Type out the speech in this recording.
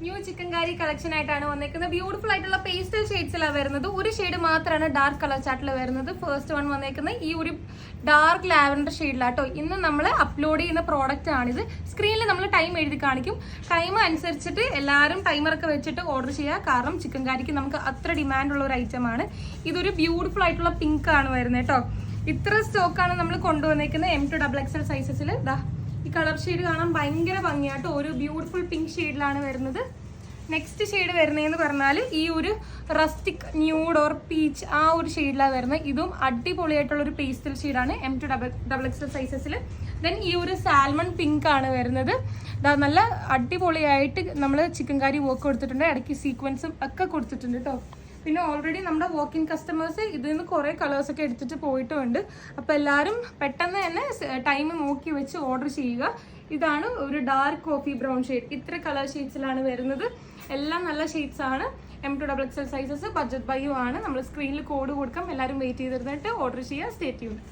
New chikankari collection ആയിട്ടാണ് വന്നേക്കുന്നത്. Beautiful ആയിട്ടുള്ള പേസ്റ്റൽ ഷെയ്ഡ്സിലാണ് വരുന്നത്. ഒരു ഷെയ്ഡ് മാത്രമാണ് ഡാർക്ക് കളർ ചാർട്ടിൽ വരുന്നത്. ഫസ്റ്റ് വൺ വന്നേക്കുന്നത് ഈ ഒരു ഡാർക്ക് ലാവൻഡർ ഷെയ്ഡിലാട്ടോ. ഇന്ന് നമ്മൾ അപ്ലോഡ് ചെയ്യുന്ന പ്രോഡക്റ്റ് ആണിത്. സ്ക്രീനിൽ നമ്മൾ ടൈം എഴുതി കാണിക്കും. ടൈം അനുസരിച്ചിട്ട് എല്ലാവരും ടൈമറൊക്കെ വെച്ചിട്ട് ഓർഡർ ചെയ്യുക. കാരണം ചിക്കൻകാരിക്ക് നമുക്ക് അത്ര ഡിമാൻഡുള്ള ഒരു ഐറ്റമാണ്. ഇതൊരു ബ്യൂട്ടിഫുൾ ആയിട്ടുള്ള പിങ്ക് ആണ് വരുന്നത് കേട്ടോ. ഇത്ര സ്റ്റോക്കാണ് നമ്മൾ കൊണ്ടുവന്നേക്കുന്നത് M2XXL സൈസസിൽ. ഈ കളർ ഷെയ്ഡ് കാണാൻ ഭയങ്കര ഭംഗിയാട്ടോ. ഒരു ബ്യൂട്ടിഫുൾ പിങ്ക് ഷെയ്ഡിലാണ് വരുന്നത്. നെക്സ്റ്റ് ഷെയ്ഡ് വരുന്നതെന്ന് പറഞ്ഞാൽ ഈ ഒരു റസ്റ്റിക് ന്യൂഡ് ഓർ പീച്ച് ആ ഒരു ഷെയ്ഡിലാണ് വരുന്നത്. ഇതും അടിപൊളിയായിട്ടുള്ള ഒരു പേസ്റ്റൽ ഷെയ്ഡാണ് M2XXL സൈസസിൽ. ദെൻ ഈ ഒരു സാൽമൺ പിങ്ക് ആണ് വരുന്നത്. നല്ല അടിപൊളിയായിട്ട് നമ്മൾ ചിക്കൻ കറി വർക്ക് കൊടുത്തിട്ടുണ്ട്. ഇടയ്ക്ക് സീക്വൻസും ഒക്കെ കൊടുത്തിട്ടുണ്ട് കേട്ടോ. പിന്നെ ഓൾറെഡി നമ്മുടെ വോക്ക് ഇൻ കസ്റ്റമേഴ്സ് ഇതിൽ നിന്ന് കുറേ കളേഴ്സൊക്കെ എടുത്തിട്ട് പോയിട്ടുമുണ്ട്. അപ്പോൾ എല്ലാവരും പെട്ടെന്ന് തന്നെ ടൈം നോക്കി വെച്ച് ഓർഡർ ചെയ്യുക. ഇതാണ് ഒരു ഡാർക്ക് കോഫി ബ്രൗൺ ഷെയ്ഡ്. ഇത്ര കളർ ഷെയ്ഡ്സിലാണ് വരുന്നത്. എല്ലാം നല്ല ഷെയ്ഡ്സ് ആണ്. M2XXL സൈസസ് ബഡ്ജറ്റ് ബൈയും ആണ്. നമ്മൾ സ്ക്രീനിൽ കോഡ് കൊടുക്കാം. എല്ലാവരും വെയിറ്റ് ചെയ്തിരുന്നിട്ട് ഓർഡർ ചെയ്യുക. Stay tuned.